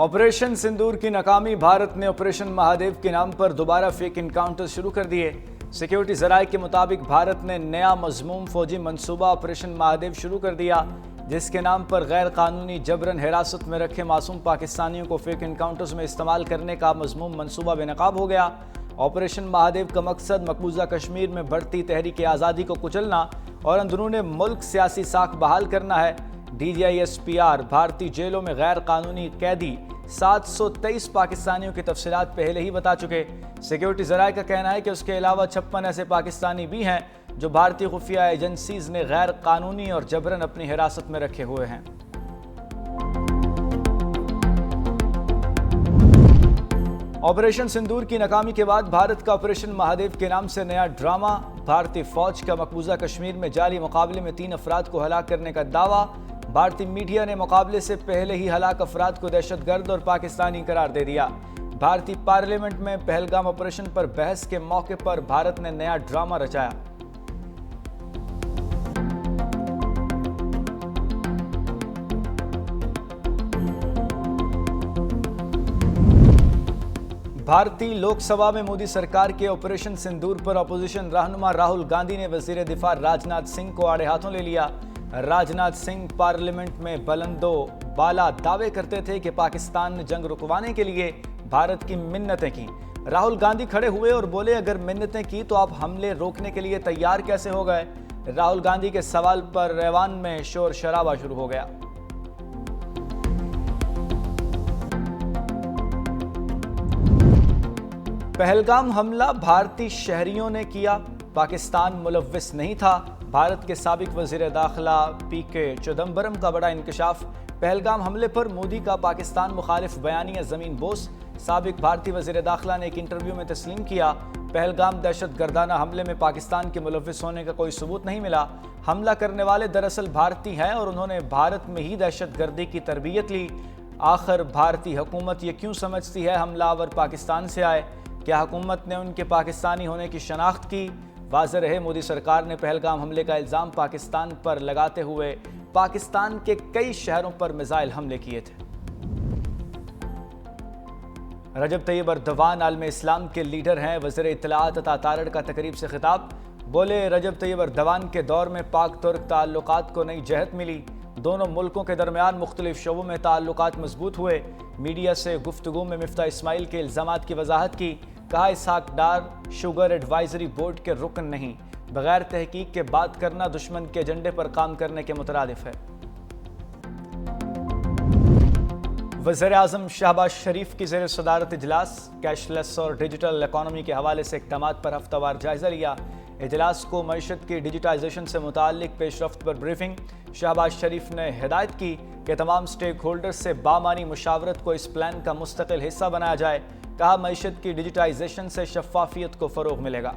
Operation सिंदूर की नाकामी। भारत ने ऑपरेशन महादेव के नाम पर दोबारा फेक इनकाउंटर शुरू कर दिए। सिक्योरिटी जराये के मुताबिक भारत ने नया मजमूम फौजी मंसूबा ऑपरेशन महादेव शुरू कर दिया, जिसके नाम पर गैर कानूनी जबरन हिरासत में रखे मासूम पाकिस्तानियों को फेक इनकाउंटर्स में इस्तेमाल करने का मजमूम मंसूबा बेनकाब हो गया। ऑपरेशन महादेव का मकसद मकबूजा कश्मीर में बढ़ती तहरीक आज़ादी को कुचलना और अंदरून मुल्क सियासी साख बहाल करना है। DGISPR भारतीय जेलों में गैर कानूनी कैदी 723 पाकिस्तानियों की तफसीलात पहले ही बता चुके। सिक्योरिटी जराये का कहना है कि उसके अलावा 56 ऐसे पाकिस्तानी भी हैं जो भारतीय खुफिया एजेंसीज ने गैर कानूनी और जबरन अपनी हिरासत में रखे हुए हैं। ऑपरेशन सिंदूर की नाकामी के बाद भारत का ऑपरेशन महादेव के नाम से नया ड्रामा। भारतीय फौज का मकबूजा कश्मीर में जारी मुकाबले में 3 अफराद को हलाक करने का दावा। भारतीय मीडिया ने मुकाबले से पहले ही हलाक अफराद को दहशतगर्द और पाकिस्तानी करार दे दिया। भारतीय पार्लियामेंट में पहलगाम ऑपरेशन पर बहस के मौके पर भारत ने नया ड्रामा रचाया। भारतीय लोकसभा में मोदी सरकार के ऑपरेशन सिंदूर पर अपोजिशन रहनुमा राहुल गांधी ने वजीर दिफा राजनाथ सिंह को आड़े हाथों ले लिया। राजनाथ सिंह पार्लियामेंट में बुलंदो बाला दावे करते थे कि पाकिस्तान ने जंग रुकवाने के लिए भारत की मिन्नतें की। राहुल गांधी खड़े हुए और बोले, अगर मिन्नतें की तो आप हमले रोकने के लिए तैयार कैसे हो गए। राहुल गांधी के सवाल पर ऐवान में शोर शराबा शुरू हो गया। पहलगाम हमला भारतीय शहरियों ने किया, पाकिस्तान मुलव्विस नहीं था। भारत के साबिक वजीर दाखिला PK चिदम्बरम का बड़ा इंकशाफ। पहलगाम हमले पर मोदी का पाकिस्तान मुखालिफ बयानिया जमीन बोस। साबिक भारतीय वजीर दाखिला ने एक इंटरव्यू में तस्लीम किया, पहलगाम दहशत गर्दाना हमले में पाकिस्तान के मुलव्विस होने का कोई सबूत नहीं मिला। हमला करने वाले दरअसल भारतीय हैं और उन्होंने भारत में ही दहशत गर्दी की तरबियत ली। आखिर भारतीय हुकूमत ये क्यों समझती है हमलावर पाकिस्तान से आए? क्या हुकूमत ने उनके पाकिस्तानी होने की शनाख्त की? वाज़ेह रहे, मोदी सरकार ने पहलगाम हमले का इल्ज़ाम पाकिस्तान पर लगाते हुए पाकिस्तान के कई शहरों पर मिसाइल हमले किए थे। रजब तैयब अर्दवान आलम इस्लाम के लीडर हैं। वज़ीर इत्तलाआत अता तारड़ का तकरीब से खिताब। बोले, रजब तैयब अर्दवान के दौर में पाक तुर्क ताल्लुकात को नई जहत मिली। दोनों मुल्कों के दरमियान मुख्तलिफ शोबों में ताल्लुकात मजबूत हुए। मीडिया से गुफ्तगू में मिफ्ता इस्माइल के इल्ज़ामात की वजाहत की। कहा, इसहाक डार शुगर एडवाइजरी बोर्ड के रुकन नहीं, बगैर तहकीक के बात करना दुश्मन के एजेंडे पर काम करने के मुतरादिफ है। वज़ीर आज़म शहबाज शरीफ की ज़ेर सदारत इजलास। कैशलेस और डिजिटल इकॉनमी के हवाले से इक़दामात पर हफ्तावार जायजा लिया। इजलास को मईशत की डिजिटाइजेशन से मुताल्लिक पेशरफ्त पर ब्रीफिंग। शहबाज शरीफ ने हिदायत की कि तमाम स्टेक होल्डर्स से बामानी मुशावरत को इस प्लान का मुस्तकिल हिस्सा बनाया जाए। कहा, मईशत की डिजिटाइजेशन से शफ़ाफियत को फ़रोग़ मिलेगा।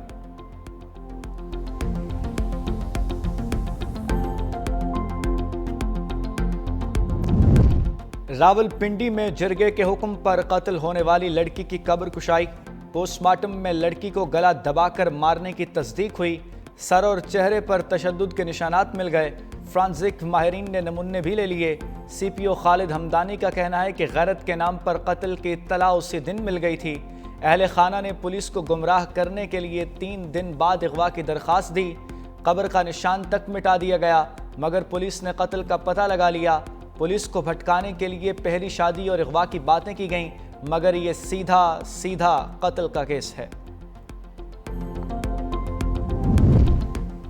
रावलपिंडी में जिरगे के हुक्म पर कत्ल होने वाली लड़की की कब्र कुशाई। पोस्टमार्टम में लड़की को गला दबाकर मारने की तस्दीक हुई। सर और चेहरे पर तशद्दुद के निशानात मिल गए। फ्रांसिक माहिरीन ने नमूने भी ले लिए। CPO खालिद हमदानी का कहना है कि गैरत के नाम पर कत्ल की इत्तला उसी दिन मिल गई थी। अहले खाना ने पुलिस को गुमराह करने के लिए 3 दिन बाद अगवा की दरख्वास्त दी। कब्र का निशान तक मिटा दिया गया, मगर पुलिस ने कत्ल का पता लगा लिया। पुलिस को भटकाने के लिए पहली शादी और अगवा की बातें की गईं, मगर ये सीधा कत्ल का केस है।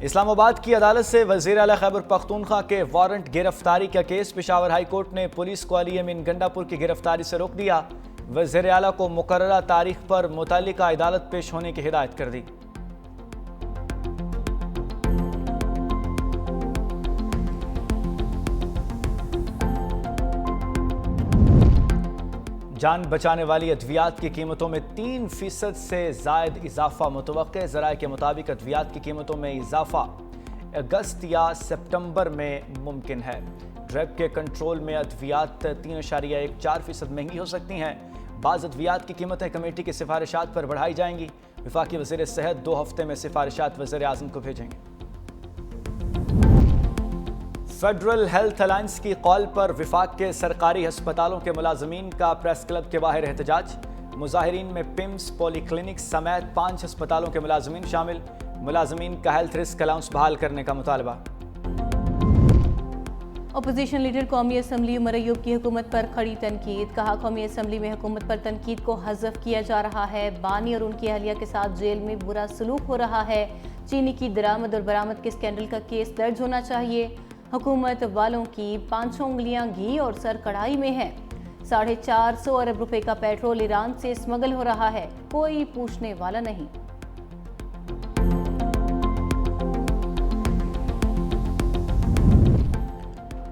इस्लामाबाद की अदालत से वज़ीर आला खैबर पख्तूनख्वा के वारंट गिरफ्तारी का केस। पेशावर हाई कोर्ट ने पुलिस को अली अमीन गंडापुर की गिरफ्तारी से रोक दिया। वज़ीर आला को मुकर्ररा तारीख पर मुतल्लिका अदालत पेश होने की हिदायत कर दी। जान बचाने वाली अद्वियात की कीमतों में 3% से ज़ायद इजाफा मुतवक्के। ज़राए के मुताबिक अद्वियात की कीमतों में इजाफा अगस्त या सितंबर में मुमकिन है। ड्रग के कंट्रोल में अद्वियात 3.14% महंगी हो सकती हैं। बाज़ अद्वियात की कीमतें कमेटी की सिफारिशात पर बढ़ाई जाएंगी। वफाकी वज़ीर सेहत 2 हफ्ते में सिफारिशात वज़ीर आज़म को भेजेंगे। फेडरल हेल्थ अलायंस की कॉल पर विफाक के सरकारी अस्पतालों के मुलाजमीन का प्रेस क्लब के बाहर एहतजाज। मुजाहिरीन में पिम्स, पॉलीक्लिनिक समेत 5 अस्पतालों के मुलाजमीन शामिल। मुलाजमीन का हेल्थ रिस्क अलाउंस बहाल करने का मुतालबा। अपोजिशन लीडर कौमी असम्बली उमर अयूब की हुकूमत पर खड़ी तनकीद। कहा, कौमी असम्बली में हुकूमत पर तनकीद को हज़फ किया जा रहा है। बानी और उनकी अहलिया के साथ जेल में बुरा सलूक हो रहा है। चीनी की दरामद और बरामद के स्कैंडल का केस दर्ज होना चाहिए। हुकूमत वालों की 500 उंगलियां घी और सर कढ़ाई में है। 450 अरब रुपए का पेट्रोल ईरान से स्मगल हो रहा है, कोई पूछने वाला नहीं।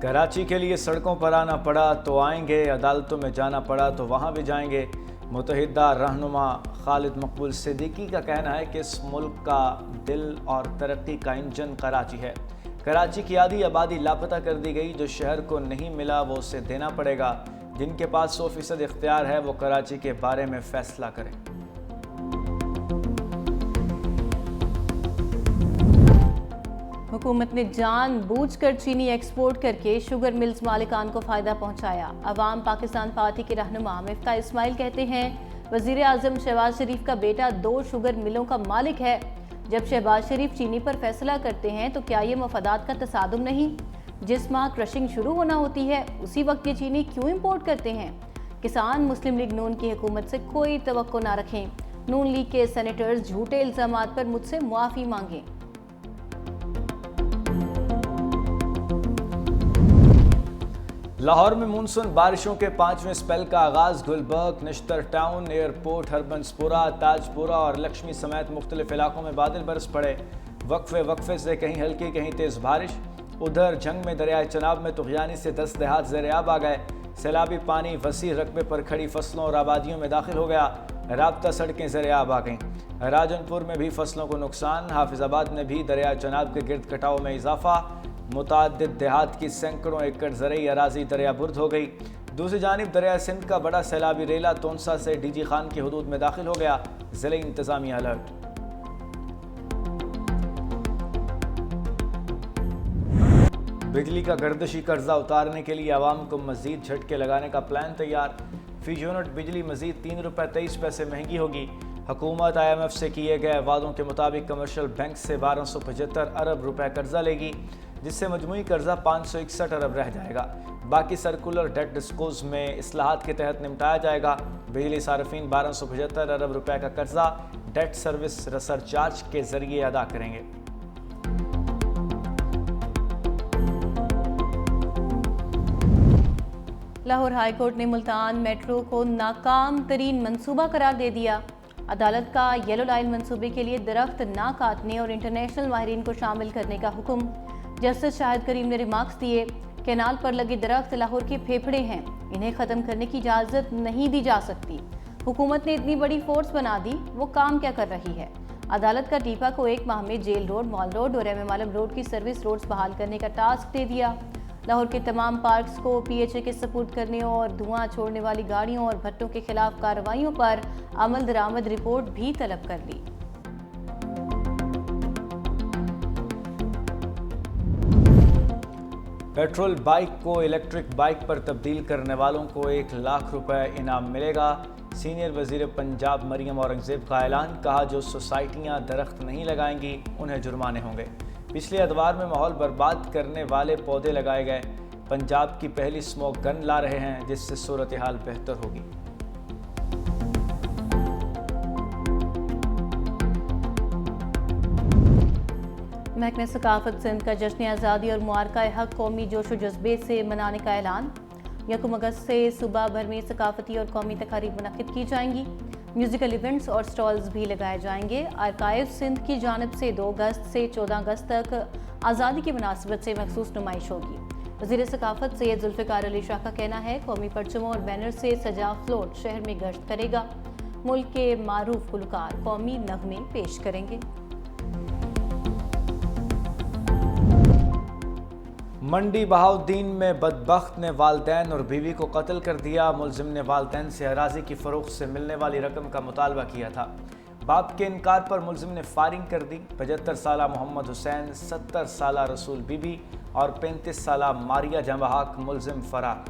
कराची के लिए सड़कों पर आना पड़ा तो आएंगे, अदालतों में जाना पड़ा तो वहाँ भी जाएंगे। मुतहिदा रहनुमा खालिद मकबूल सिद्दीकी का कहना है कि इस मुल्क का दिल और तरक्की का इंजन कराची है। कराची की आधी आबादी लापता कर दी गई। जो शहर को नहीं मिला वो उसे देना पड़ेगा। जिनके पास 100% इख्तियार है वो कराची के बारे में फैसला करें। हुकूमत ने जानबूझकर चीनी एक्सपोर्ट करके शुगर मिल्स मालिकान को फ़ायदा पहुंचाया। अवाम पाकिस्तान पार्टी के रहनुमा मिफ्ता इस्माइल कहते हैं, वज़ीर आज़म शहबाज शरीफ का बेटा 2 शुगर मिलों का मालिक है। जब शहबाज शरीफ चीनी पर फैसला करते हैं तो क्या ये मफादात का तसादुम नहीं? जिस माह क्रशिंग शुरू होना होती है उसी वक्त ये चीनी क्यों इंपोर्ट करते हैं? किसान मुस्लिम लीग नून की हुकूमत से कोई तवक्को ना रखें। नून लीग के सेनेटर्स झूठे इल्ज़ामात पर मुझसे मुआफ़ी मांगें। लाहौर में मानसून बारिशों के 5वें स्पेल का आगाज। गुलबर्ग, नश्तर टाउन, एयरपोर्ट, हरबंसपुरा, ताजपुरा और लक्ष्मी समेत मुख्तलिफ इलाकों में बादल बरस पड़े। वक्फे से कहीं हल्की कहीं तेज बारिश। उधर जंग में दरियाए चनाब में तुग़यानी से 10 देहात ज़ेर-ए-आब आ गए। सैलाबी पानी वसी रकबे पर खड़ी फसलों और आबादियों में दाखिल हो गया। राब्ता सड़कें ज़ेर-ए-आब आ गईं। राजनपुर में भी फसलों को नुकसान। हाफिजाबाद में भी दरियाए चनाब के गिर्द कटाव में इजाफा। मुताद्दिद देहात की सैकड़ों एकड़ ज़रई अराजी दरियाबुर्द हो गई। दूसरी जानिब दरिया सिंध का बड़ा सैलाबी रेला तोनसा से डीजी खान की हदूद में दाखिल हो गया। ज़िले इंतज़ामिया अलर्ट। बिजली का गर्दिशी कर्जा उतारने के लिए आवाम को मजीद झटके लगाने का प्लान तैयार। फी यूनिट बिजली मजीद ₹3.23 महंगी होगी। हुकूमत IMF से किए गए वादों के मुताबिक कमर्शियल बैंक से 1275 अरब रुपए कर्जा लेगी, जिससे मजमूई कर्जा 561 अरब रह जाएगा। बाकी सर्कुलर डेट डिस्कोज में इस्लाहात के तहत निपटाया जाएगा। बिजली सार्फिन 1275 अरब रुपए का कर्जा डेट सर्विस सरचार्ज के जरिए अदा करेंगे। लाहौर हाई कोर्ट ने मुल्तान मेट्रो को नाकाम तरीन मंसूबा करार दे दिया। अदालत का येलो लाइन मंसूबे के लिए दरख्त ना काटने और इंटरनेशनल माहिरीन को शामिल करने का हुक्म। जस्टिस शाहिद करीम ने रिमार्क्स दिए, कैनाल पर लगे दरख्त लाहौर के फेफड़े हैं, इन्हें ख़त्म करने की इजाज़त नहीं दी जा सकती। हुकूमत ने इतनी बड़ी फोर्स बना दी, वो काम क्या कर रही है? अदालत का टीपा को 1 माह में जेल रोड, मॉल रोड और MM आलम रोड की सर्विस रोड्स बहाल करने का टास्क दे दिया। लाहौर के तमाम पार्क्स को PHA के सपुर्द करने और धुआं छोड़ने वाली गाड़ियों और भट्टों के खिलाफ कार्रवाइयों पर अमल दरामद रिपोर्ट भी तलब कर ली। पेट्रोल बाइक को इलेक्ट्रिक बाइक पर तब्दील करने वालों को 1 लाख रुपए इनाम मिलेगा। सीनियर वजीर पंजाब मरियम औरंगजेब का ऐलान। कहा, जो सोसाइटियां दरख्त नहीं लगाएंगी उन्हें जुर्माने होंगे। पिछले अदवार में माहौल बर्बाद करने वाले पौधे लगाए गए। पंजाब की पहली स्मोक गन ला रहे हैं, जिससे सूरत हाल बेहतर होगी। महकमे सकाफत सिंध का जश्न आज़ादी और मुआरका हक कौमी जोश व जज्बे से मनाने का ऐलान। 1 अगस्त से सुबह भर में सकाफती और कौमी तकारीब मुनक्किद की जाएंगी। म्यूजिकल इवेंट्स और स्टॉल्स भी लगाए जाएंगे। आर्काइव सिंध की जानिब से 2 अगस्त से 14 अगस्त तक आज़ादी की मुनासिबत से मखसूस नुमाइश होगी। वज़ीर सकाफत सैयद जुल्फ़िकार अली शाह का कहना है, कौमी परचमों और बैनर से सजा फ्लोट शहर में गश्त करेगा। मुल्क के मारूफ गुलकार कौमी नगमे पेश करेंगे। मंडी बहाउद्दीन में बदबख्त ने वालदैन और बीवी को कत्ल कर दिया। मुलजिम ने वालदैन से अराजी की फ़रोख्त से मिलने वाली रकम का मुतालबा किया था। बाप के इनकार पर मुलजिम ने फायरिंग कर दी। 75 साला मोहम्मद हुसैन, 70 साला रसूल बीबी और 35 साला मारिया जंबहाक मुलजिम फरार।